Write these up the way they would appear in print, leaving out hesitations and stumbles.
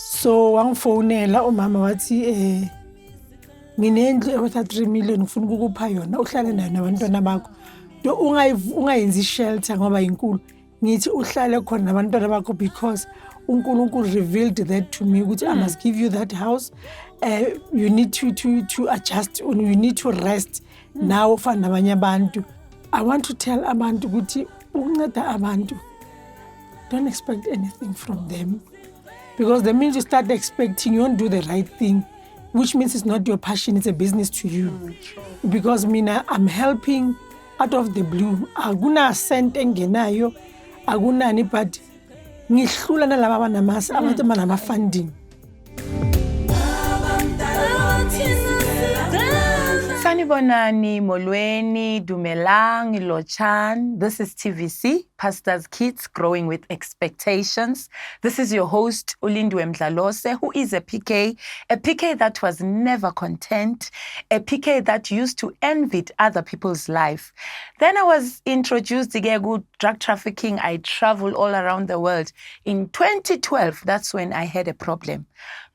So wangifonela umama wathi nginendlu ewatha 3 million ngifuna ukukupha yona uhlale nayo nabantwana bakho. Do ungayenzi shelter ngoba inkulu. Ngithi uhlale khona nabantwana bakho because uNkulunkulu revealed that to me ukuthi I must give you that house. You need to adjust, you need to rest now ufana nabanye abantu. I want to tell abantu ukuthi ukunceda abantu, don't expect anything from them, because the minute you start expecting, you won't do the right thing, which means it's not your passion, it's a business to you. Because mina, I'm helping out of the blue. Aguna cent engenayo, agunani, but ngihlula nalaba banamasa abantu banama funding. Sanibonani, Molweni, Dumelang, Lochan. This is TVC, Pastor's Kids Growing with Expectations. This is your host, Ulindwe Mdlalose, who is a PK that was never content, a PK that used to envy other people's life. Then I was introduced to good drug trafficking. I traveled all around the world. In 2012, that's when I had a problem.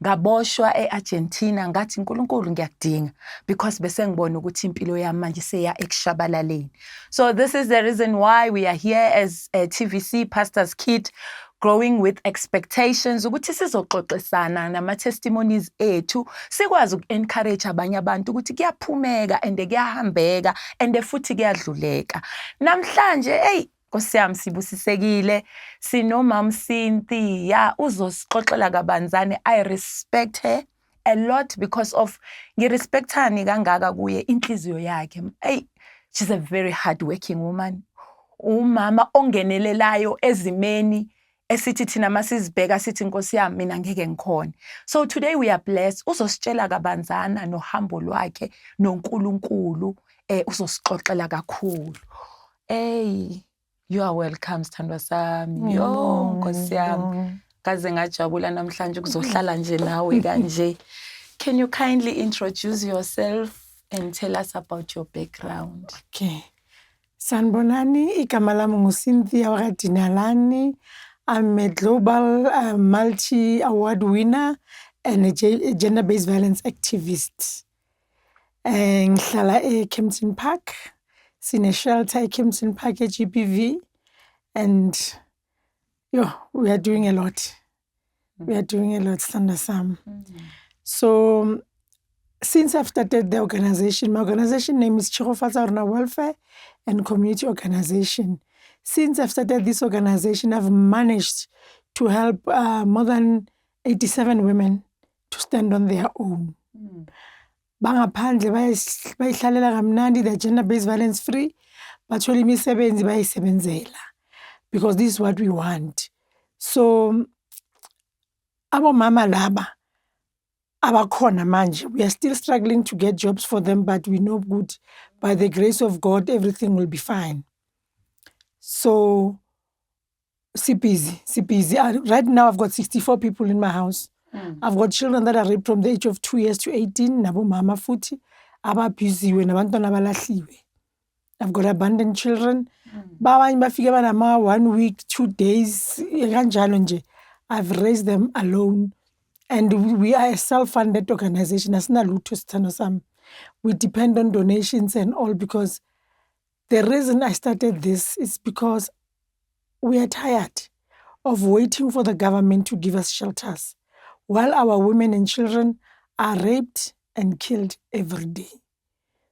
Ngaboshwa eArgentina ngathi uNkulunkulu ngiyakudinga because bese ngibona ukuthi impilo yami manje seya ekushabalaleni. So this is the reason why we are here as a TVC Pastor's Kid Growing with Expectations, ukuthi sizoxoxisana nama testimonies ethu sikwazi ukencourage abanye abantu ukuthi kuyaphumeka and kuyahambeka and futhi kuyadluleka. Namhlanje Nkosi yami sibusisekile sinomam Cynthia uzosixoxela kabanzane. I respect her a lot because of ngirespectani kangaka kuye inhliziyo yakhe. She's a very hardworking woman. Umama ongenelelayo ezimeni esithi thina masizibheka sithi Nkosi yami mina ngeke ngikhona. So today we are blessed. Uzositshela kabanzana nohambo lwakhe noNkulunkulu uzosixoxela kakhulu. You are welcome, Sithandwa sami. Nkosi yami. Kaze ngajabula namhlanje ukuzohlala nje nawe kanje. Can you kindly introduce yourself and tell us about your background? Okay. Sanibonani, igama lami nguCynthia wakwaDinalani. I'm a global multi-award winner and a gender-based violence activist. Ngihlala eKempton Park. Sine shelter eKempton Park GBV, and we are doing a lot. We are doing a lot, Sithandwa sami. So since I've started the organization, my organization name is Chirofatsa Rona Welfare and Community Organization. Since I've started this organization, I've managed to help more than 87 women to stand on their own. Bangaphandle bayihlalela kamnandi, they're gender-based violence free, bathola imisebenzi bayisebenzela because this is what we want. So abomama laba abakhona manje, we are still struggling to get jobs for them, but we know good by the grace of God everything will be fine. So busy. Right now I've got 64 people in my house. I've got children that are raped from the age of 2 years to 18. Nabo mama futhi ababuziwe nabantwana abalahliwe. I've got abandoned children. Babanye bafike banama 1 week, 2 days kanjalo nje. I've raised them alone, and we are a self-funded organization. Asinalutho Sithandwa sami. We depend on donations and all, because the reason I started this is because we are tired of waiting for the government to give us shelters, while our women and children are raped and killed every day.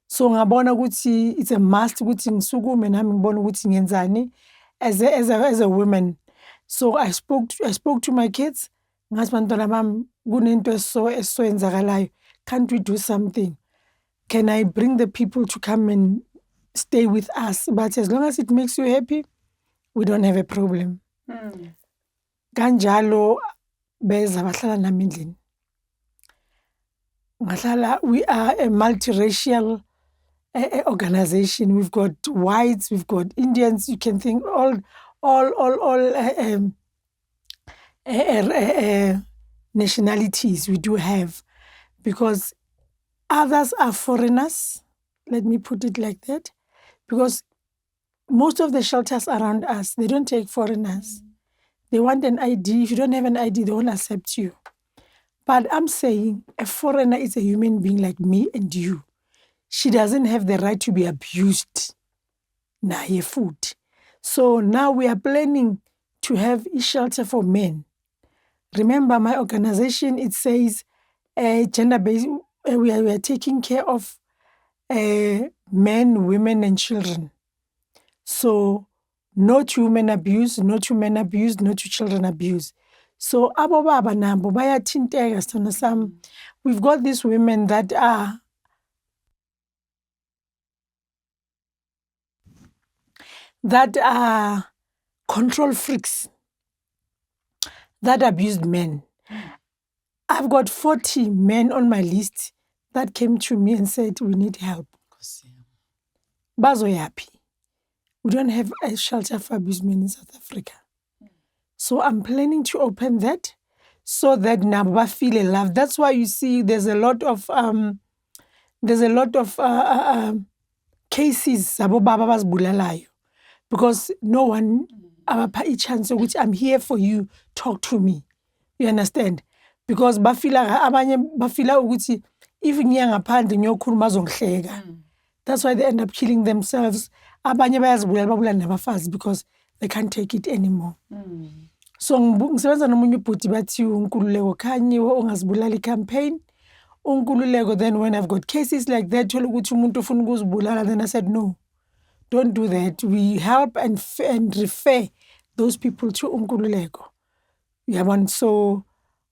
So ngabona ukuthi it's a must ukuthi ngisukume nami ngibona ukuthi ngenzani as a woman. So I spoke to my kids. Ngathi bantwana bami kunento esenzakalayo. Can't we do something? Can I bring the people to come and stay with us? But as long as it makes you happy, we don't have a problem. Kanjalo beza bahlala nami endlini. We are a multiracial organization. We've got whites, we've got Indians. You can think all nationalities we do have, because others are foreigners. Let me put it like that, because most of the shelters around us, they don't take foreigners. They want an ID. If you don't have an ID, they won't accept you. But I'm saying a foreigner is a human being like me and you. She doesn't have the right to be abused. Naye food. So now we are planning to have a shelter for men. Remember, my organization, it says gender-based, we are taking care of men, women, and children. So no to women abuse, no to men abuse, no to children abuse. So abo baba nabo bayathinteka sithando sami. We've got these women that are control freaks, that abused men. I've got 40 men on my list that came to me and said, we need help. Bazoyapi. We don't have a shelter for abused men in South Africa. So I'm planning to open that so that Naba feel a love. That's why you see there's a lot of cases sabo baba bazibulalayo, because no one abapha a chance which I'm here for you, talk to me. You understand? Because abanye bafila ukuthi if ngiya ngaphandle ngiyokhuluma bazongihleka. That's why they end up killing themselves. Abanye bayazibulala babulala nabafazi because they can't take it anymore. So ngisebenza nomunye ubhuti bathi uNkululeko Khanyiwe ongazibulali campaign. uNkululeko, then when I've got cases like that thola ukuthi umuntu ufuna ukuzibulala, then I said no. Don't do that. We help and refer those people to uNkululeko. Yeah, so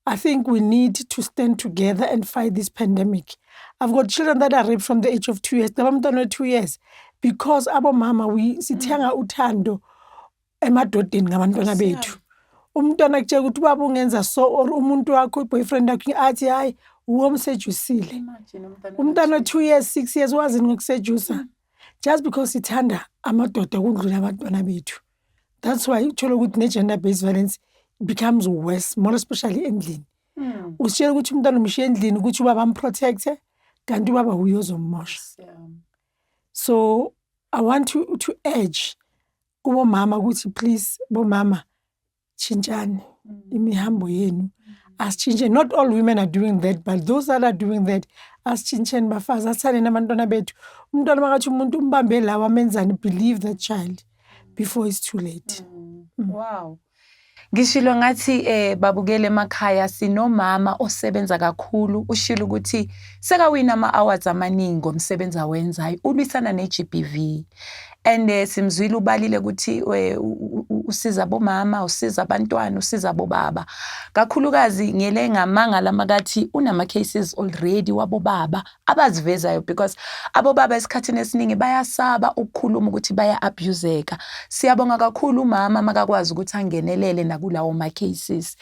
I think we need to stand together and fight this pandemic. I've got children that are raped from the age of 2 years. Abantwana 2 years. Because abo mama sithenga uthando emadodeni ngabantwana bethu. Umntwana kutshela ukuthi ubaba ungenza so, or umuntu wakho boyfriend wakho athi hayi uwomsejusile. Umntwana 2 years 6 years wazini ngokusejusa. Just because sithanda amadoda kundlula abantwana bethu. That's why uthola ukuthi ne-gender-based violence becomes worse, more especially endlini. Usitshela ukuthi umntwana umshiya endlini ukuthi ubaba amprotecte, kanti ubaba uyozomosha. So I want to urge kubo mama ukuthi please bo mama chinchani imihambo yenu. Asichinche. Not all women are doing that, but those that are doing that, asichincheni bafazi asithande nabantwana bethu. Umntwana makathi umuntu umbambe lawa amenzani, believe that child before it's too late. Wow. Ngishilo ngathi babukele emakhaya sinomama osebenza kakhulu, ushilo ukuthi sekawina ama-awards amaningi ngomsebenzi awenzayo ulwisana ne-GBV, and simzwile ubalile ukuthi usiza bomama, usiza abantwana, usiza bobaba. Kakhulukazi ngiyele ngamangala makathi unama cases already wabobaba abazivezayo, because abobaba esikhathini esiningi bayasaba ukukhuluma ukuthi baya abuseka. Siyabonga kakhulu umama makakwazi ukuthi angenelele nakulawo ma cases.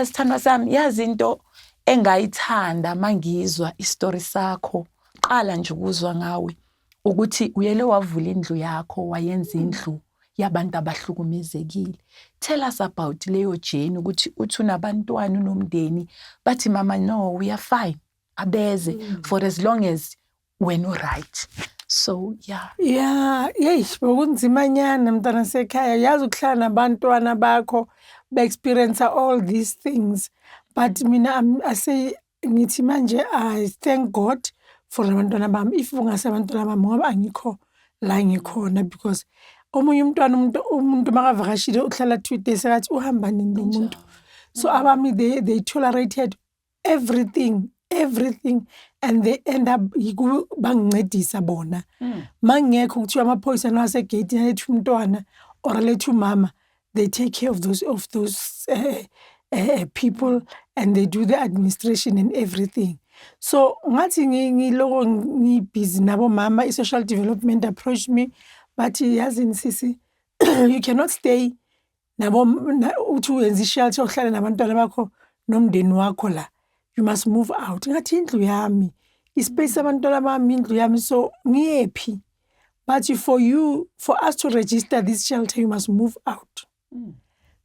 Sithandwa sami, yazi into engayithanda mangizwa istory sakho, qala nje ukuzwa ngawe ukuthi uyele wavula indlu yakho, wayenza indlu yabantu abahlukumezekile. Tell us about leyo journey ukuthi uthi unabantwana unomndeni bathi mama no, we are fine, abeze for as long as when you're right. So yeah, bokunzimanyana mntana sekhaya, yazi ukuhlala nabantwana bakho experience all these things. But mina I say ngithi manje I thank God for abantwana bami. If ungase abantwana bami ngoba angikho la ngikhona, because omunye umuntu makavakashile uhlala 2 days akathi uhamba nini lo muntu. So abami they tolerated everything, and they end up bangincedisa bona. Mangekho kuthiwa amaphoyisa nasegate alethe umntwana or alethe umama, they take care of those people, and they do the administration and everything. So ngathi ngiloko ngibusy nabo mama, i-social development approached me, but yazini sisi you cannot stay nabo uthi wenza i-shelter uhlale nabantwana bakho nomndeni wakho la. You must move out. Ngathi indlu yami, ispace abantwana bami indlu yami, so ngiyephi. But for us to register this shelter, you must move out.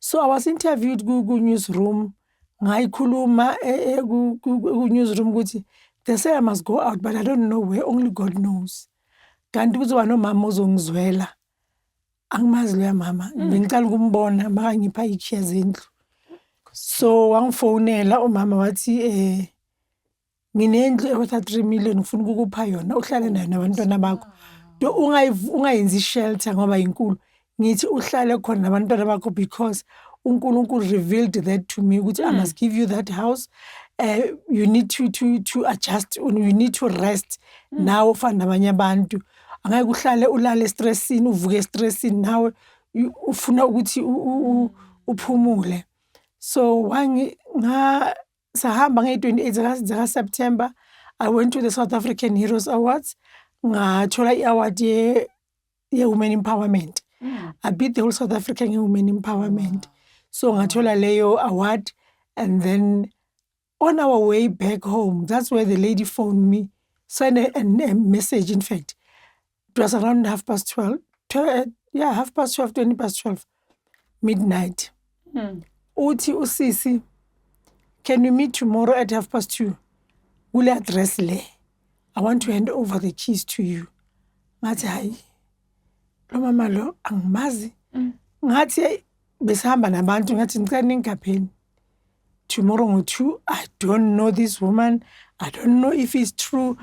So I was interviewed ku newsroom, ngayikhuluma ku newsroom ukuthi they say I must go out, but I don't know where, only God knows. Kanti kuzoba nomama ozongizwela. Angimazi lo mama, bengicela ukumbona makangipha ikhiya zendlu. So wangifonela umama wathi nginendlu eworth 3 million ngifuna ukukupha yona uhlale nayo nabantwana bakho. Do ungayenzi shelter ngoba inkulu. Ngithi uhlale khona nabantwana bakho because uNkulunkulu revealed that to me ukuthi I must give you that house. You need to adjust, you need to rest nawe ufana nabanye abantu. Angeke uhlale ulale stressini uvuke stressini nawe ufuna ukuthi uphumule. So sahamba nge-28 zaka September, I went to the South African Heroes Awards. Ngathola i-award ye-women empowerment. I beat the whole South African women empowerment. So ngathola leyo award, and then on our way back home, that's where the lady phoned me, sent a message. In fact, it was around 12:30, 12:20, midnight. Uthi usisi, can we meet tomorrow at 2:30? Will address le. I want to hand over the keys to you. Ngathi hayi. Lo mama lo angimazi. Ngathi besihamba nabantu ngathi ngicela ningigapheni. Tomorrow ngo-2, I don't know this woman. I don't know if it's true.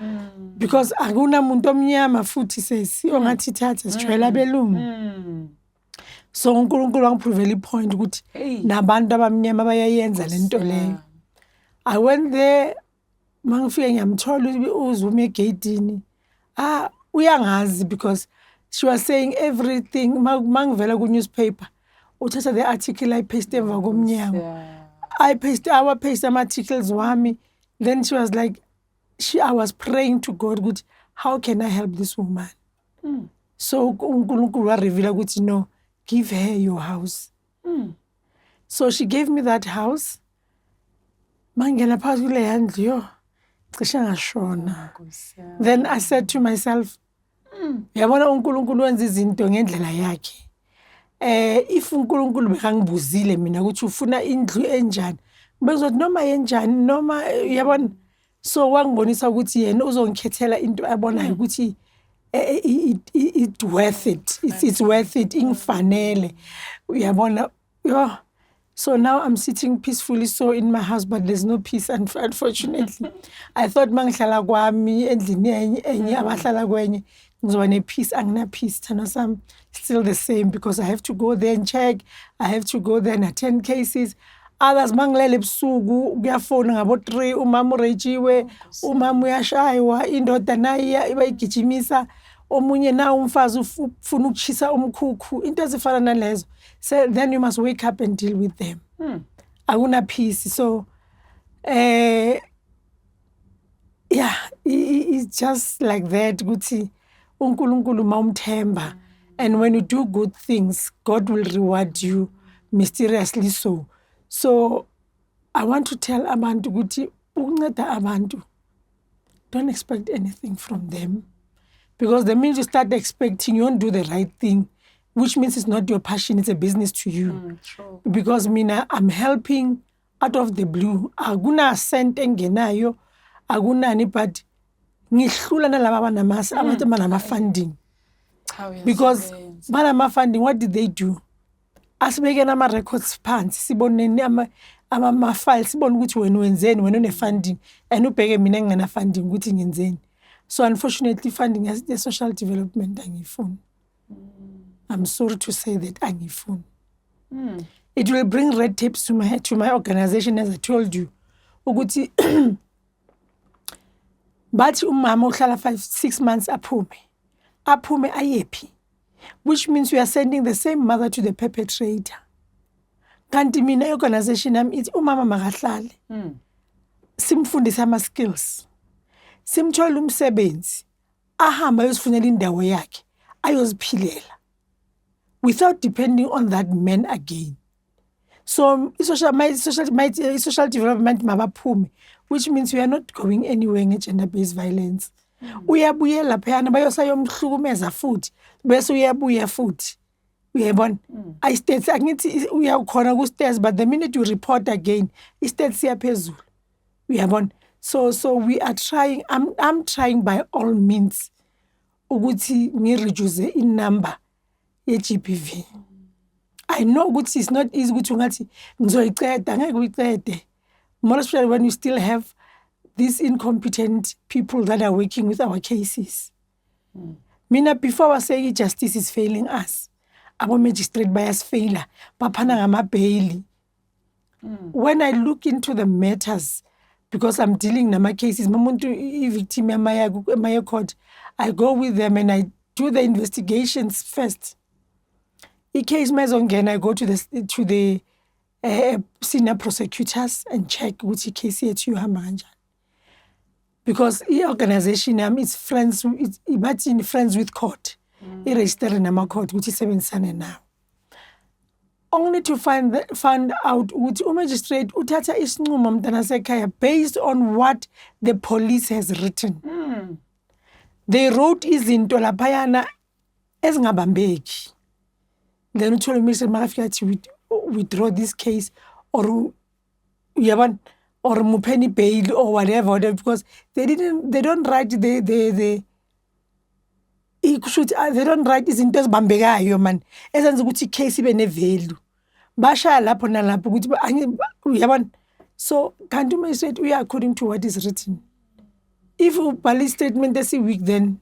Because akunamuntu omnyama futhi sesi ongathi thatha sijwayela belungu. So uNkulunkulu wangipruvela ipoint ukuthi nabantu abamnyama bayayenza lento leyo. I went there, mangifike ngiyamthola uZuma egate. Uyangazi because she was saying everything. Mangivela ku newspaper, uthatha the article I paste emva komnyango. I paste articles wami. Then she was like, I was praying to God, good, how can I help this woman? So uNkulunkulu wa reveal ukuthi no, give her your house. So she gave me that house. Mangena phakathi kule handle yo, cishe ngashona. Then I said to myself, yabona uNkulunkulu wenza izinto ngendlela yakhe. If uNkulunkulu bekangibuzile mina ukuthi ufuna indlu enjani, bezothi noma enjani noma yabona. So wangibonisa ukuthi yena uzongikhethela into abonayo ukuthi it's worth it. It's worth it. Ingifanele. Uyabona. So now I'm sitting peacefully so in my house, but there's no peace, unfortunately. I thought mangihlala kwami endlini enye abahlala kwenye ngizoba ne-peace. Angina peace. Thana sami still the same because I have to go there and check. I have to go there and attend cases. Others mangilele ebusuku kuyafona ngabo 3 umama urejiwe, umama uyashaywa, indoda nayo bayigijimisa, omunye na umfazi ufuna ukuchisa umkhukhu, into ezifana nalezo. So then you must wake up and deal with them. Akuna peace. So it's just like that ukuthi uNkulunkulu mawumthemba, and when you do good things, God will reward you mysteriously so. So I want to tell abantu ukuthi ukunceda abantu, don't expect anything from them, because the minute you start expecting, you won't do the right thing, which means it's not your passion, it's a business to you. True. Because mina I'm helping out of the blue. Akuna cent engenayo, akunani, but ngihlula nalaba banamasi abantu banama funding. Because banama funding, what did they do? Asibeke nama records phansi siboneni ama files sibone ukuthi wena wenzeni, wena une funding, and ubheke mina ngena funding ukuthi ngenzeni. So unfortunately funding as the social development angifuni. I'm sorry to say that angifuni. It will bring red tapes to my organization, as I told you. Ukuthi bathi umama uhlala 5-6 months aphume ayephi, which means we are sending the same mother to the perpetrator. Kanti mina organization yami ithi umama makahlale, simfundise ama skills, simthola umsebenzi, ahamba ayosifunela indawo yakhe ayoziphilela without depending on that man again. So social development mabaphume, which means we are not going anywhere nge-gender-based violence. Uyabuyela phayana bayosayomhlukumeza futhi bese uyabuya futhi. Uyabona? I-states angithi uyakhona ku-states, but the minute you report again, i-states siyaphezulu. Uyabona? So we are trying, I'm trying by all means ukuthi ngi-reduce in number ye-GBV. I know ukuthi it's not easy ukuthi ungathi ngizoyiceda ngeke uyicede. More especially when you still have these incompetent people that are working with our cases. Mina before I say justice is failing us, abo magistrate bayasfaila baphana ngama-bail. When I look into the matters, because I'm dealing nama cases, mamuntu i-victim yamaya court, I go with them and I do the investigations first. I-case mazongena, I go to the senior prosecutors and check which case yethu ihamba kanjani. Because i-organization yami is friends with court. I-register nama court which isebenzisane nawo. Only to find out ukuthi umagistrate uthatha isinqumo mntanasekhaya based on what the police has written. They wrote izinto laphayana ezingabambeki. Then uthole umagistrate makafika athi withdraw this case or uyabona or mupheni bail or whatever, because they don't write they don't write izinto ezibambekayo man ezenza ukuthi icase ibe ne-value. Bashaya lapho nalapho ukuthi uyabona. So kanti umagistrate uya according to what is written. If ubhale statement esi-weak, then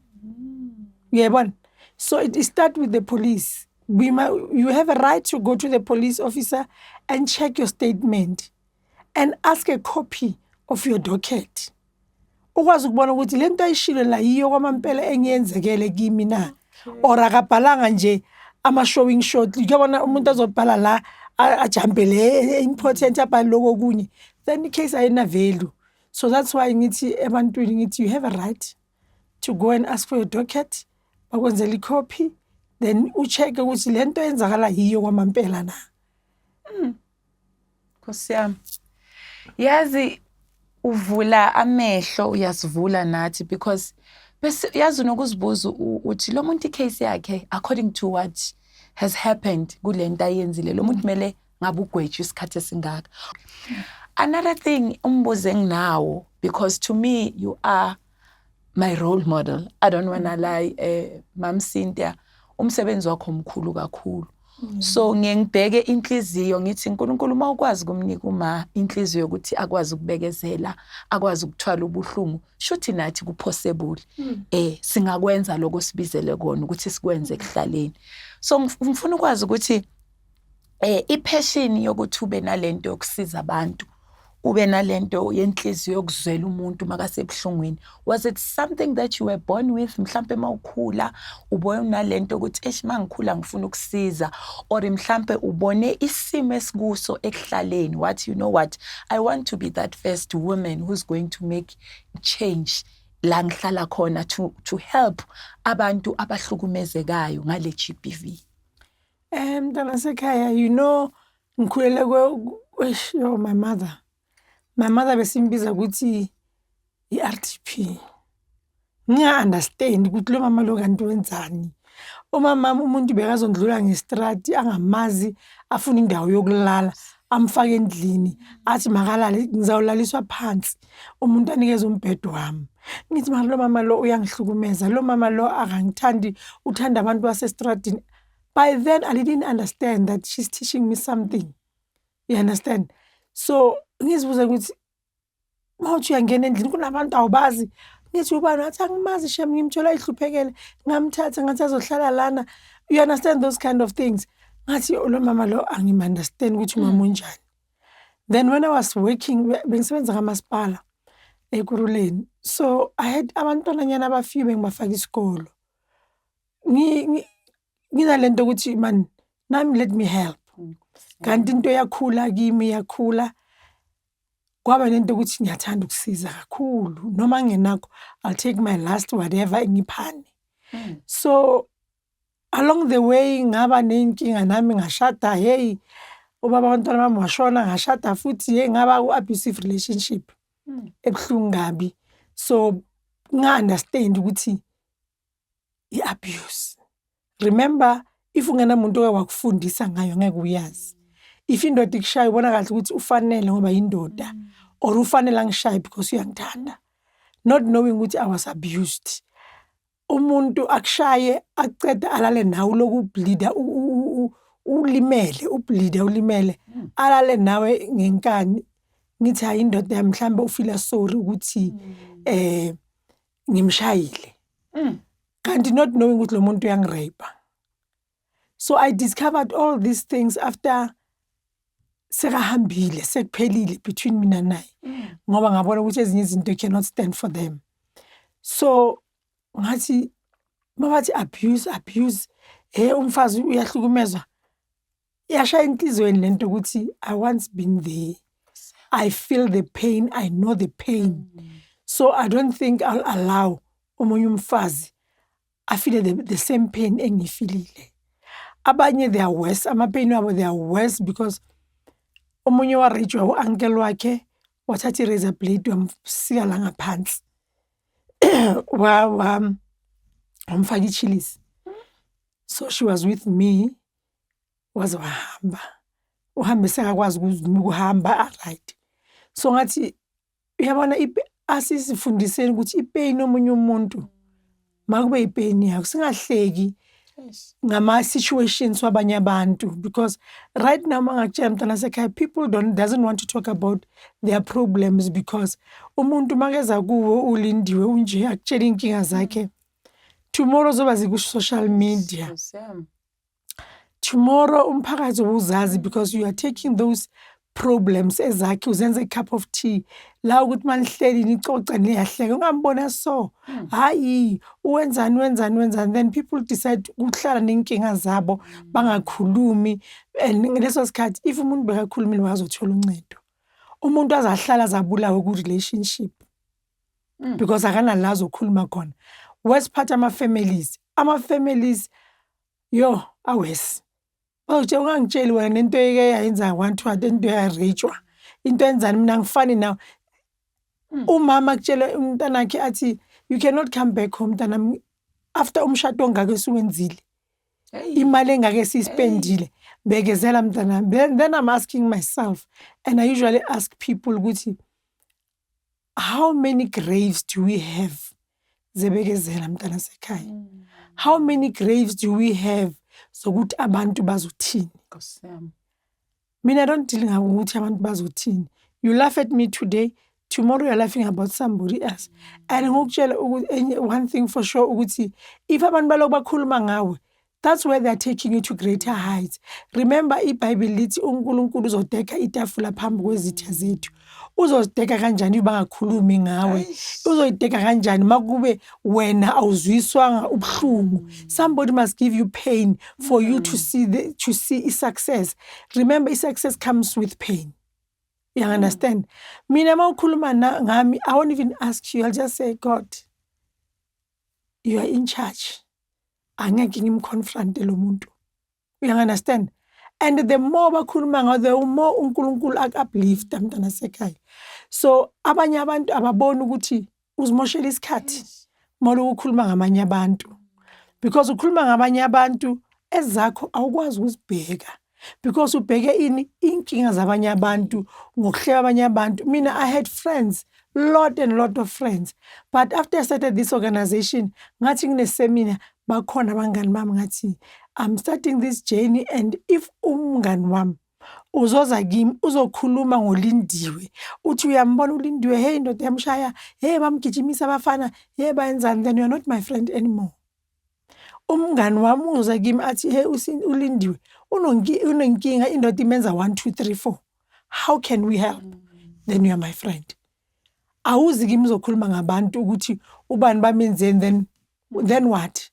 uyabona. So it starts with the police. You have a right to go to the police officer and check your statement and ask a copy of your docket. Ukwazi ukubona ukuthi lento ayishilo la yiyo kwamampela engiyenzekele kimi na, or akabhalanga nje ama-showing short. Uyabona umuntu azobhala la ajampele important abhale lokho kunye, then the case ayina value. So that's why ngithi ebantwini ngithi you have a right to go and ask for your docket, bakwenzela i-copy, then ucheck ukuthi lento yenzakala yiyo kwamampela na. Nkosi yami, yazi uvula amehlo, uyasivula nathi, because bese yazi nokuzibuza uthi lo muntu icase yakhe according to what has happened kule nto ayenzile, lo muntu mele ngabe ugwetshwa isikhathi esingaka. Another thing umbuze nginawo, because to me you are my role model. I don't wanna lie, Mam Cynthia, umsebenzi wakho mkhulu kakhulu. So ngiyengibheke inhliziyo ngithi uNkulunkulu mawukwazi kumnika uma inhliziyo ukuthi akwazi ukubekezela, akwazi ukuthwala ubuhlungu, shuthi nathi kupossible singakwenza lokho sibizele kona ukuthi sikwenze kuhlaleni. So ngifuna ukwazi ukuthi ipassion yokuthi ube nalento yokusiza abantu, ube nalento yenhliziyo yokuzwela umuntu makasebuhlungwini, was it something that you were born with? Mhlambe mawukhula ubone nalento ukuthi mangikhula ngifuna ukusiza, or mhlambe ubone isimo esikuso ekuhlaleni, what you know what, I want to be that first woman who's going to make change la ngihlala khona to help abantu abahlukumezekayo ngale GBV. Mntanasekhaya, you know, ngikhulele my mother. My mother besimbiza ukuthi i-RTP. Ngiya-understand ukuthi lo mama lo kanti wenzani. Umama umuntu bekazondlula ngestrati angamazi, afuna indawo yokulala, amfake endlini, athi makalale, ngizawulaliswa phansi, umuntu anikeze umbhedo wami. Ngithi lo mama lo uyangihlukumeza, lo mama lo akangithandi, uthanda abantu basestradini. By then I didn't understand that she's teaching me something. You understand? So ngizibuza ukuthi mawuthi uyangena endlini kunabantu awubazi, ngithi ubani, athi angimazi shem, ngimthola ihluphekele, ngamthatha ngathi azohlala lana. You understand those kind of things? Ngathi lo mama lo angim-understand ukuthi umama unjani. Then when I was working, bengisebenza kamasipala eKuruleni, so I had abantwananyana abafiwe bengibafaka isikolo. Nginalento ukuthi man, nami let me help. Kanti into yakhula kimi, yakhula. Kwaba nento ukuthi ngiyathanda ukusiza kakhulu, noma ngenakho I'll take my last whatever ngiphane. So along the way ngaba nenkinga nami, ngashada, hey ubaba wabantwana bami washona, ngashada futhi, hey ngaba ku-abusive relationship ebuhlungu kabi. So nga-understand ukuthi i-abuse. Remember, if ungenamuntu owakufundisa ngayo ngeke uyazi. If indoda ikushaya ubona kahle ukuthi ufanele ngoba yindoda, or ufanele angishaye because uyangithanda, not knowing ukuthi I was abused. Umuntu akushaye aceda alale nawe lokhu bleeda ulimele ulimele alale nawe ngenkani ngithi hayi indoda yami mhlambe ufila sorry ukuthi ngimshayile kanti not knowing ukuthi lo muntu uyangirape. So I discovered all these things after sekahambile sekuphelile between mina naye ngoba ngabona ukuthi ezinye izinto I cannot stand for them. So ngathi mabathi abuse umfazi uyahlukumezwa iyashaya inhlizweni lento ukuthi I once been there. I feel the pain, I know the pain. So I don't think I'll allow omunye umfazi I feel the same pain engifilile. Abanye they are worse, ama-pain wabo they are worse because omunye warejwa u-uncle wakhe wathatha i-razor blade wamsika la ngaphansi wamfaka ichilisi. So she was with me waze wahamba uhambe sekakwazi ukuhamba right. So ngathi uyabona asisifundiseni ukuthi ipain omunye umuntu makube ipain yakho singahleki ngama situations wabanye abantu because right now mangakutshela mntana sekhaya people doesn't want to talk about their problems because umuntu makeza kuwo ulindiwe unje akutshela inkinga zakhe tomorrow zoba ziku social media. Tomorrow umphakathi uzazi because you are taking those problems ezakhe uzenza a cup of tea la ukuthi manihleli nicoca niyahleka ungambona so hayi wenzani then people decide ukuhlala nenkinga zabo bangakhulumi and ngaleso sikhathi if umuntu bekakhulumile wazothola uncedo umuntu azahlala zabulawe ku relationship because akana la zokhuluma khona. Worst part ama families yo awes nje ungangitsheli wena nento eke yayenza 1 2 into yarejwa into enzani mina ngifani nawe umama kutshela umntanakhe athi you cannot come back home mntana after umshado ongake siwenzile imali engake sispendile bekezela mntana. Then I'm asking myself and I usually ask people ukuthi how many graves do we have zebekezela mntana sekhaya? How many graves do we have sokuthi abantu bazothini? Mina I don't deal ngokuthi abantu bazothini. You laugh at me today, tomorrow you're laughing about somebody else. And ngokutshela ukuthi one thing for sure ukuthi if abantu baloko bakhuluma ngawe that's where they're taking you to greater heights. Remember iBhayibheli lithi uNkulunkulu uzodeka itafula phambi kwezitha zethu. Uzodeka kanjani bangakhulumi ngawe? Uzoyideka kanjani makube wena awuzwiswanga ubhlungu? Somebody must give you pain for you to see success. Remember success comes with pain. You understand? Mina mawukhuluma ngami I won't even ask you. I'll just say God, you are in charge. Angeke ngimconfronte lo muntu. You understand? And the more bakhuluma ngawo the more uNkulunkulu akuuplift mntana sekhaya. So abanye abantu ababona ukuthi uzimoshela isikhathi molo ukukhuluma ngamanye abantu because ukhuluma ngamanye abantu ezakho awukwazi ukuzibheka because ubheke inkinga zabanye abantu ngokuhleba abanye abantu. Mina I had friends, lot of friends, but after I started this organization ngathi ngine seminar bakhona abangani bami ngathi I'm starting this journey and if umngani wami uzoza kimi uzokhuluma ngolindiwe uthi uyambona ulindiwe hey ndoda yamshaya hey bamgijimisa abafana hey bayenzani then you are not my friend anymore. Umngani wami uza kimi athi hey ulindiwe unonkinga indoda imenza 1 2 3 4 how can we help? Then you are my friend. Awuzi kimi uzokhuluma ngabantu ukuthi ubani bamenzeni then what?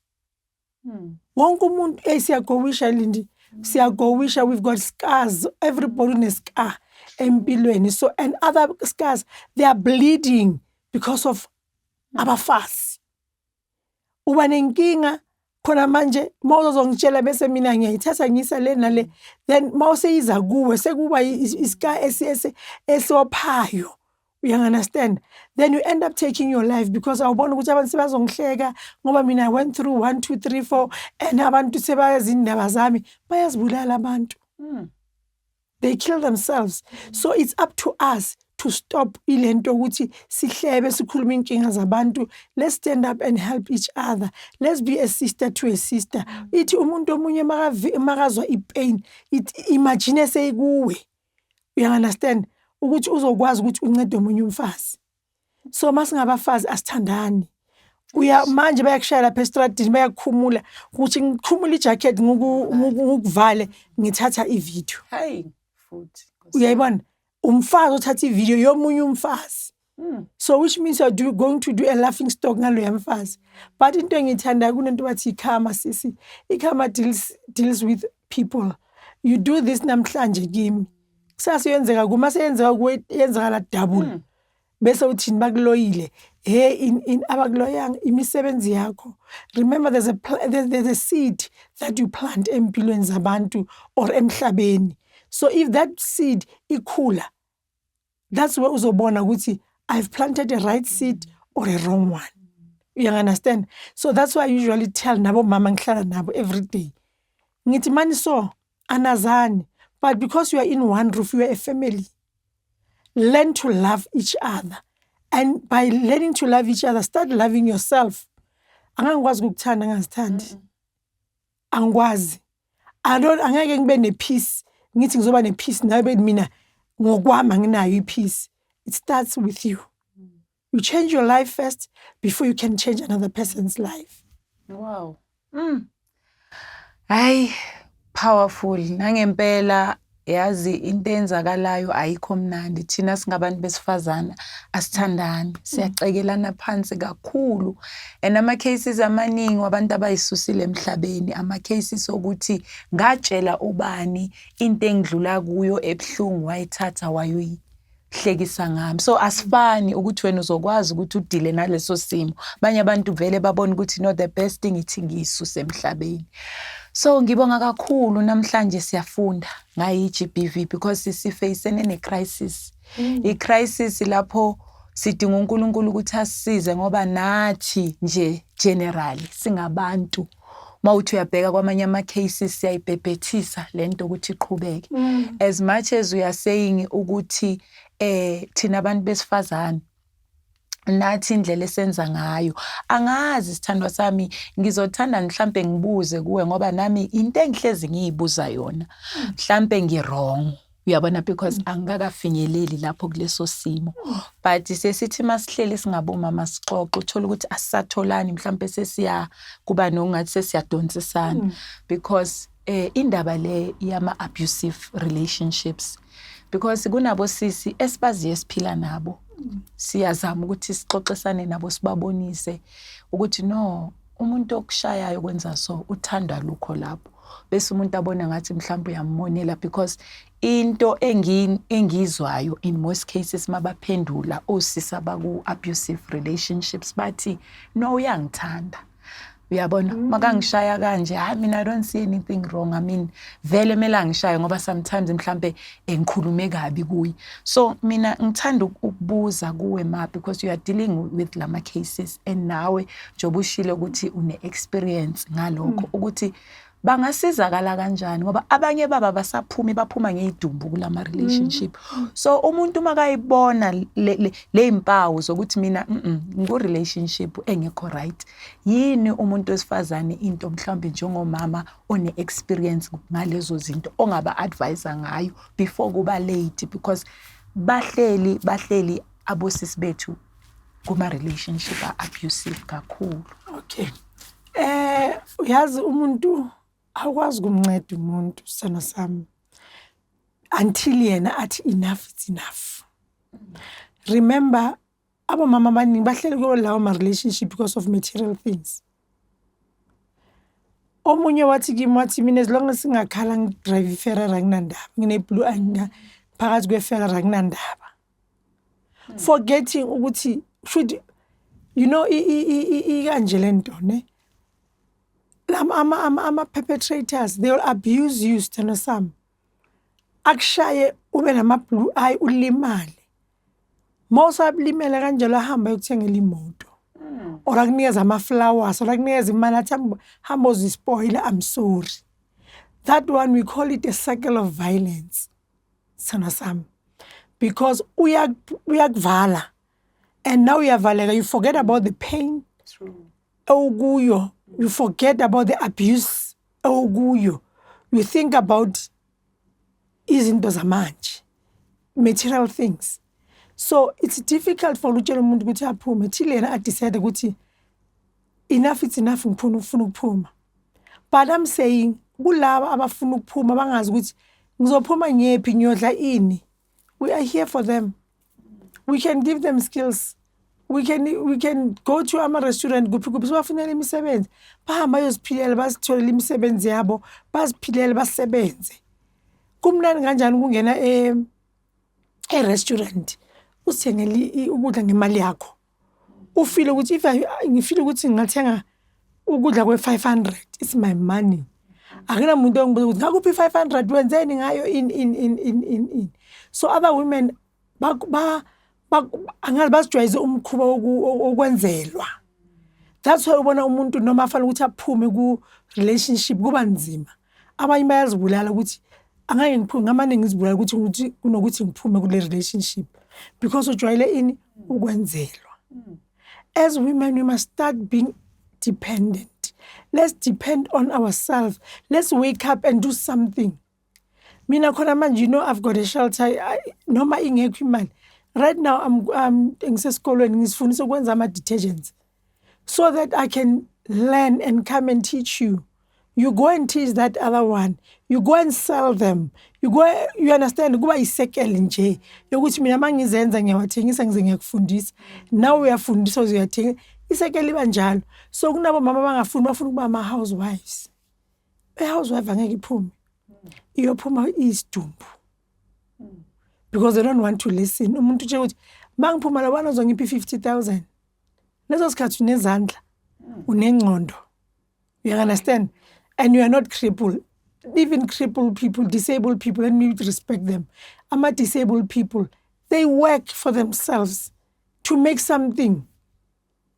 Wonke umuntu siyagowisha Lindi siyagowisha. We've got scars, everybody has scar empilweni. So and other scars they are bleeding because of abafazi. Uba nenkinga khona manje mawuzongitshela bese mina ngiyayithatha ngisa le nale then mawuseyiza kuwe sekuba iscar esiwaphayo. You understand? Then you end up taking your life because awubona ukuthi abantu sebazongihleka ngoba mina I went through 1 2 3 4 and abantu sebayazi indaba zami bayazibulala abantu. They kill themselves. So it's up to us to stop ilento ukuthi sihlebe sikhuluma inkinga zabantu. Let's stand up and help each other. Let's be a sister to a sister. Ithi umuntu omunye makazwa ipain, imagine seyikuwe. You understand? Ukuthi uzokwazi ukuthi uncede omunye umfazi. So masingabafazi asithandani. Manje bayakushaya lapha estradini bayakukhumula ukuthi ngikhumula ijacket ngukuvale ngithatha ivideo. Hey, futhi. Uyayibona? Umfazi uthatha ivideo yomunye umfazi. So which means you're going to do a laughing stock ngalo yamfazi. But into engithanda kunento bathi ikhama sisi. Ikhama deals with people. You do this namhlanje kimi. Kusasa yenzeka kuma seyenzeka kuwe yenzakala double. Bese uthini bakuloyile. Hey in abakuloyanga imisebenzi yakho. Remember there's a seed that you plant empilweni zabantu or emhlabeni. So if that seed ikhula, that's where uzobona ukuthi I've planted a right seed or a wrong one. You understand? So that's why I usually tell nabo mama ngihlala nabo every day. Ngithi mani so anazani, but because you are in one roof, you are a family. Learn to love each other. And by learning to love each other, start loving yourself. Angangikwazi ukukuthanda ngazithandi. Angikwazi. Angeke ngibe nepeace. Ngithi ngizoba nepeace nawe mina ngokwami anginayo ipeace. It starts with you. You change your life first before you can change another person's life. Wow. Ay, powerful. Nangempela yazi into enzakalayo ayikho mnandi. Thina singabantu besifazana asithandani, siyacekelana phansi kakhulu. And ama cases amaningi wabantu abayisusile emhlabeni, ama cases ukuthi ngatshela ubani into engidlula kuyo ebhlungu wayithatha wayoyihlekisa ngami. So asifani ukuthi wena uzokwazi ukuthi udile naleso simo. Abanye abantu vele babona ukuthi no, the best thing ithi ngiyisuse emhlabeni. So ngibonga kakhulu namhlanje siyafunda ngayi GBV because sifacene ne crisis. I crisis lapho sidinga uNkulunkulu ukuthi asisize ngoba nathi nje generally singabantu. Mawuthi uyabheka kwamanye ama cases siyayibhebhethisa lento ukuthi iqhubeke. As much as we are saying ukuthi thina abantu besifazana nathi indlela esenza ngayo angazi sithandwa sami ngizothanda mhlambe ngibuze kuwe ngoba nami into engihlezi ngiyibuza yona mhlambe ngirong uyabona because angakafinyeleli lapho kuleso simo but sesithi masihleli singaboma masixoxe uthola ukuthi asisatholani mhlambe sesiya kuba nongathi sesiyadonsisana because indaba le yama abusive relationships because kunabo sisi esibazi esiphila nabo siyazama ukuthi sixoxisane nabo sibabonise ukuthi no umuntu okushayayo kwenza so uthanda lukho lapho bese umuntu abona ngathi mhlawumbe uyamonela because into engizwayo in most cases mabaphendula osisa baku abusive relationships bathi no uyangithanda uyabona makangishaya kanje mina I don't see anything wrong. I mean vele mela ngishaya ngoba sometimes mhlambe engikhulume kabi kuyi. So mina ngithanda ukubuza kuwe ma because you are dealing with lama cases and nawe njoba ushilo ukuthi une experience ngalokho ukuthi bangasizakala kanjani ngoba abanye baba basaphumi baphuma ngezidumbu kulama relationship. So umuntu makayibona le impawu zokuthi mina ngu relationship engekho right yini umuntu wesifazane into mhlambe njengomama one experience ngalezo zinto ongaba advisor ngayo before kuba late because bahleli abosisi bethu kuma relationship abusive kakhulu. Okay. Uyazi umuntu akwazi kumnceda umuntu sana sami until yena athi enough is enough. Remember abomama abaningi bahleli kuwo lawo ma relationship because of material things. Omunye wathi kimi wathi mina as long as ngakhala ngidrive iFerrari akunandaba ngine blue anga phakathi kweFerrari akunandaba. Forgetting ukuthi should you know kanje lento ne ama perpetrators they will abuse you sithana sami akushaye ube nama blue eye ulimale mawusabulimela kanjalo ahamba yokuthengela imoto ora kunikeza ama flowers ora kunikeza imali athi hamba uzispoiler I'm sorry. That one we call it a cycle of violence sithana sami because uyakuvala, and now uyavaleka, you forget about the pain. True. Okuyo, you forget about the abuse. Okuyo, you think about izinto zamanje, material things. So it's difficult for utshela umuntu ukuthi aphume till yena decide ukuthi enough is enough, ngifuna ukuphuma. But I'm saying kulaba abafuna ukuphuma bangazi ukuthi ngizophuma ngephi, ngiyodla ini. We are here for them. We can give them skills. We can go to ama restaurant kuphi sibafunele imisebenzi. Bahamba yoziphilela basitholele imisebenzi yabo, baziphilele basebenze. Kumnandi kanjani ukungena restaurant uthengele ukudla ngemali yakho. Ufile ukuthi ngifile ukuthi ngingathenga ukudla kwe500, it's my money. Akuna umuntu ongibuza ukuthi ngakuphi 500 wenzeni ngayo in. So other women angazi basijwayeze umkhuba okwenzelwa. That's why ubona umuntu noma afana ukuthi aphume ku relationship kuba nzima. Abanye bayazibulala ukuthi angeke ngiphume, ngamane ngizibulala ukuthi kunokuthi ngiphume kule relationship because ujwayele ini ukwenzelwa. As women, we must start being dependent. Let's depend on ourselves. Let's wake up and do something. Mina khona manje, you know, I've got a shelter. Noma ingekho imali. Right now, I'm ngisesikolweni ngisifundisa ukwenza ama-detergents so that I can learn and come and teach you. You go and teach that other one. You go and sell them. You understand? Kuba isekele nje yokuthi mina mangizenza ngiyawathengisa ngize ngiyakufundisa. Now uyafundisa uziyathenga. Isekele iba njalo. So kunabo mama bangafuni bafuna ukuba ama-housewives. Housewife angeke iphume. Iyophuma isidumbu. Because they don't want to listen. Umuntu uthi ukuthi mangiphuma labana uzongiphi 50,000. Lezo sikhathi unezandla, unengqondo. You understand? And you are not crippled. Even crippled people, disabled people, let me respect them. Ama disabled people, they work for themselves to make something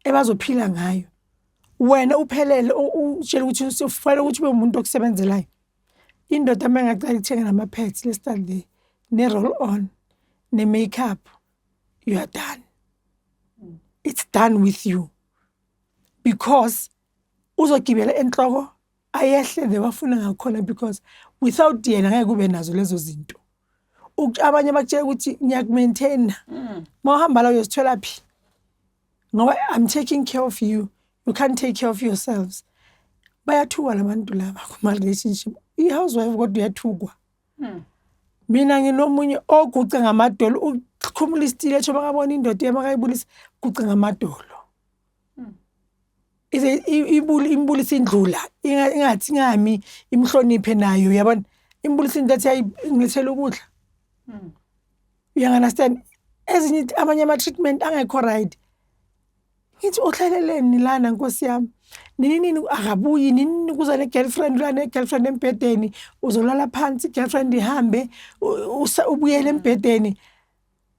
ebazophila ngayo. Wena uphelele utshela ukuthi ufanele ukuthi ube umuntu okusebenzelayo. Indoda mangaqala ukuthenga nama-pads, let's start there. Ne-roll on, ne-makeup, you are done. It's done with you. Because uzogibela enhloko ayehle the bafuna ngakhona, because without yena ngeke kube nazo lezo zinto. Abanye bakutshela ukuthi ngiyakumaintaina. Mawuhamba la uyosithola phi? Ngoba I'm taking care of you. You can't take care of yourselves. Bayathuka labantu laba kuma-relationship. I-housewife kodwa uyathukwa. Mina nginomunye oguca ngamadolo ukhumula isitile etho bakabona indoda emakayibulisa guca ngamadolo. Imbulisa indlula ingathi ngami imhloniphe nayo, yabona imbulisa into ethi ngilethela ukudla. You understand? Ezinye abanye ama-treatment angekho right. Ngithi ohlaleleni lana nkosi yami, nini akabuyi, nini kuza ne-girlfriend la ne-girlfriend embhedeni, uzolala phansi girlfriend ihambe ubuyele embhedeni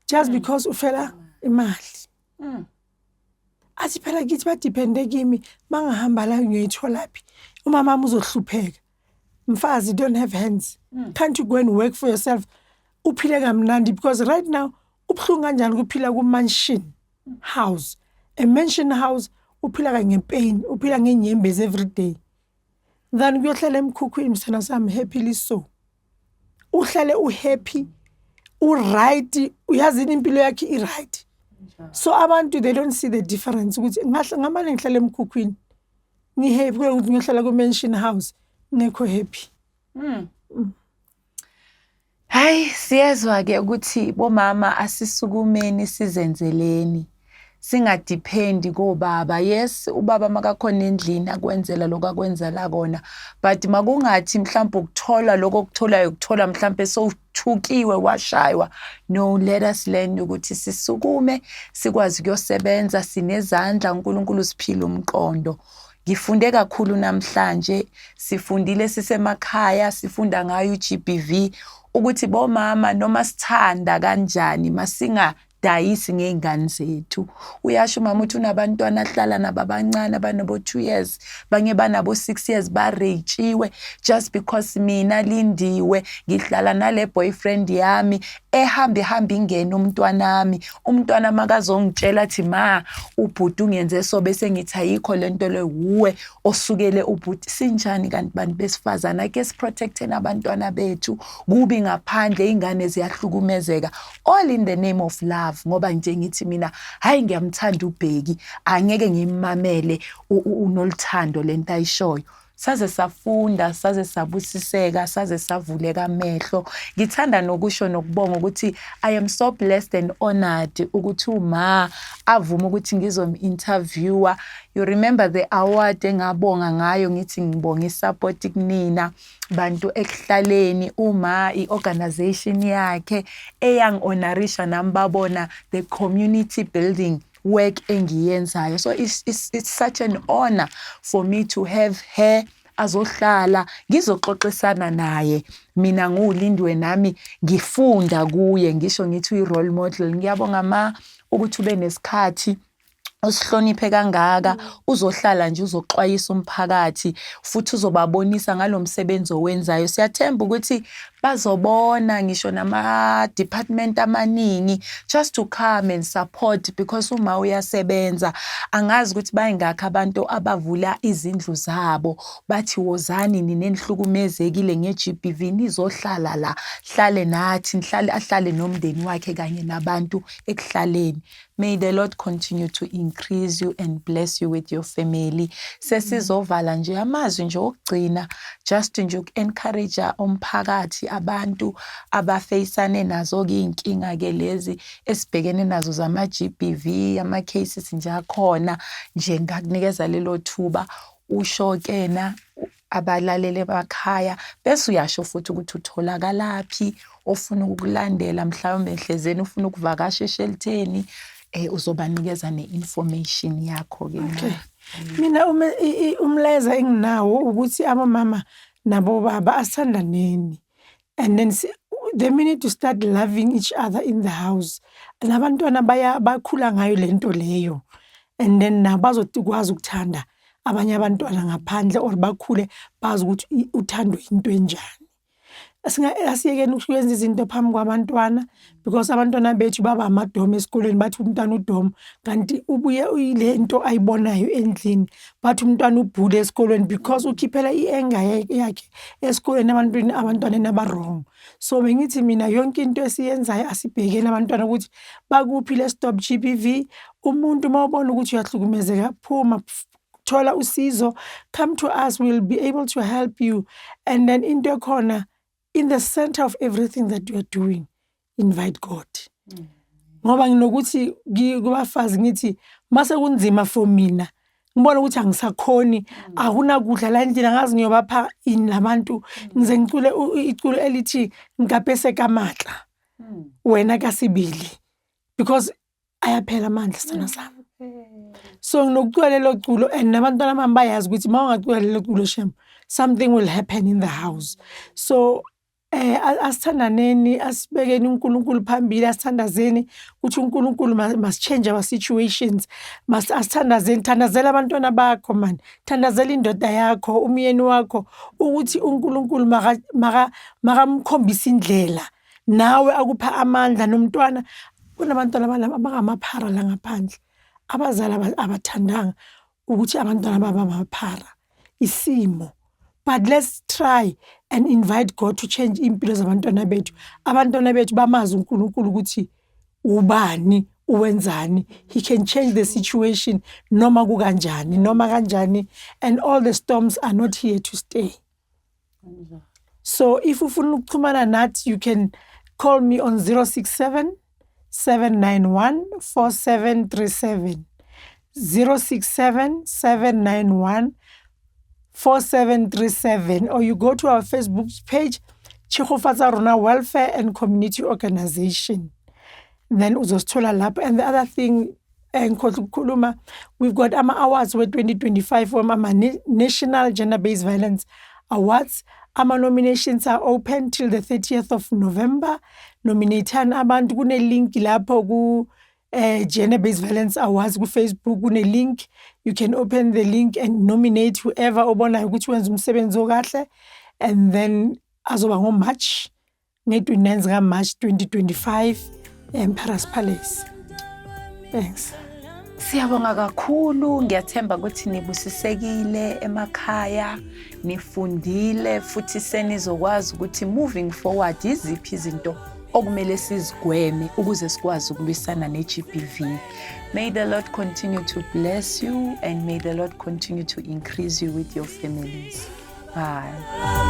just because ufela imali. Athi phela kithi badepende kimi, mangahamba la ngiyoyithola phi? Umama wami uzohlupheka. Mfazi, don't have hands. Can't you go and work for yourself? Uphile kamnandi, because right now ubhlungu kanjani ukuphila ku-mansion house. A mansion house uphila ngepain, uphila ngenyembezi every day. Then kuyohlala emkhukhwini msana sami happily so. Uhlale uhappy, right, uyazini impilo yakhe i-right. So abantu, they don't see the difference ukuthi ngamane ngihlala emkhukhwini ngihappy ukuthi ngiyohlala ku-mansion house ngekho happy. Hayi, siyezwa ke ukuthi bomama asisukumeni sizenzeleni. Singadependi kobaba. Yes, ubaba makakhona endlini akwenzela lokho akwenzela kona, but makungathi mhlawumbe ukuthola lokho okutholayo ukuthola mhlawumbe sowuthukiwe washaywa. No, let us learn ukuthi sisukume sikwazi ukuyosebenza, sinezandla, uNkulunkulu siphile umqondo. Ngifunde kakhulu namhlanje, sifundile sisemakhaya, sifunda ngayo uGBV ukuthi bomama noma sithanda kanjani masinga dayisi ngey'ngane zethu. Uyasho mama uthi unabantwana ahlala nabo abancane abanabo 2 years, banye banabo 6 years, bareyitshiwe just because mina lindiwe ngihlala nale boyfriend yami ehamba ingene umntwana makazongitshela athi ma ubhuti ungenze so bese ngithi ayikho lento le uwe osukele ubhuti sinjani kanti bantu besifazana ake siprotecteni abantwana bethu kubi ngaphandle ingane ziyahlukumezeka all in the name of love ngoba nje ngithi mina hayi ngiyamthanda uBheki angeke ngimamele unoluthando lento ayishoyo saze safunda saze sabusiseka saze savuleka amehlo ngithanda nokusho nokubonga ukuthi I am so blessed and honored ukuthi uma avuma ukuthi ngizom-interviewer. You remember the award engabonga ngayo ngithi ngibonga isupport kunina bantu ekuhlaleni uma i-organization yakhe eyang-honorisha nami babona the community building work engiyenzayo. So it's such an honor for me to have her azohlala ngizoxoxisana naye mina nguLindwe nami ngifunda kuye ngisho ngithi uyi-role model. Ngiyabonga ukuthi ube nesikhathi usihloniphe kangaka uzohlala nje uzoxwayisa umphakathi futhi uzobabonisa ngalomsebenzi owenzayo. Siyathemba ukuthi bazobona ngisho nama department amaningi just to come and support because uma uyasebenza angazi ukuthi bayingakho abantu abavula izindlu zabo bathi wozani ninenhlukumezekile ngeGBV nizohlala la hlale nathi ahlale nomndeni wakhe kanye nabantu ekuhlaleni. May the Lord continue to increase you and bless you with your family. Sesizovala nje amazwi nje okugcina just nje uku-encourage umphakathi abantu abafeyisane nazo inkinga ke lezi esibhekene nazo zama-GBV ama-cases nje akhona nje ngakunikeza lelo thuba usho kena abalalele emakhaya bese uyasho futhi ukuthi utholakalaphi ofuna ukulandela mhlawumbe ehlezeni ufuna ukuvakasha eshelteni uzobanikeza ne-information yakho ke. Okay. Mina umleza enginawo ukuthi abamama nabo baba asithandaneni and then they need to start loving each other in the house. Nabantwana bakhula ngayo lento leyo and then nabo bazokwazi ukuthanda abanye abantwana ngaphandle or bakhule bazi ukuthi uthando into enjani. Asiyekeni ukwenza izinto phambi kwabantwana because abantwana bethu baba amadoma esikoleni bathi umntwana udoma kanti ubuye uyilento ayibonayo endlini bathi umntwana ubhule esikoleni because ukhiphela i-anger yakhe esikoleni abantwana aba-wrong. So bengithi mina yonke into esiyenzayo asibhekeni abantwana ukuthi bakuphi le stop GBV. Umuntu mawubona ukuthi uyahlukumezeka phuma thola usizo, come to us, we'll be able to help you. And then into ekhona in the center of everything that you are doing, invite God. Ngoba nginokuthi kubafazi ngithi mase kunzima for mina ngibona ukuthi angisakhoni akunakudla la endlini angazi ngiyobapha ini labantu ngize ngicule iculo elithi ngikapese kamatla wena kasibili because ayaphela amandla sana sami. So nginokucula lelo culo and nabantwana bami bayazi ukuthi mawungacula lelo culo shem something will happen in the house. So asithandaneni asibekeni uNkulunkulu phambili asithandazeni ukuthi uNkulunkulu must change our situations. Asithandazeni, thandazela abantwana bakho man, thandazela indoda yakho umyeni wakho ukuthi uNkulunkulu makamkhombisa indlela nawe akupha amandla. Nomntwana kunabantwana abangamaphara la ngaphandle abazali abathandanga ukuthi abantwana baba amaphara isimo. But let's try and invite God to change impilo zabantwana bethu. Abantwana bethu bamazi uNkulunkulu ukuthi ubani uwenzani. He can change the situation noma kukanjani noma kanjani, and all the storms are not here to stay. So if ufuna ukuxhumana nathi you can call me on 067 791 4737 067 791 4737, or you go to our Facebook page, Chihofatsa Rona Welfare and Community Organization. Then uzosithola lapho. And the other thing, we've got our awards with 2025 from our National Gender-Based Violence Awards. Our nominations are open till the 30th of November. Nominatan abantu kune link lapho ku Gender-Based Violence Awards ku Facebook kune link. You can open the link and nominate whoever obonayo ukuthi wenza umsebenzi okahle, and then azoba ngoMarch nge-29 zika-March 2025 eMparas Palace. Thanks. Siyabonga kakhulu, ngiyathemba ukuthi nibusisekile emakhaya, nifundile futhi senizokwazi ukuthi moving forward iziphi izinto okumele sizigweme ukuze sikwazi ukulwisana ne-GBV. May the Lord continue to bless you and may the Lord continue to increase you with your families. Bye.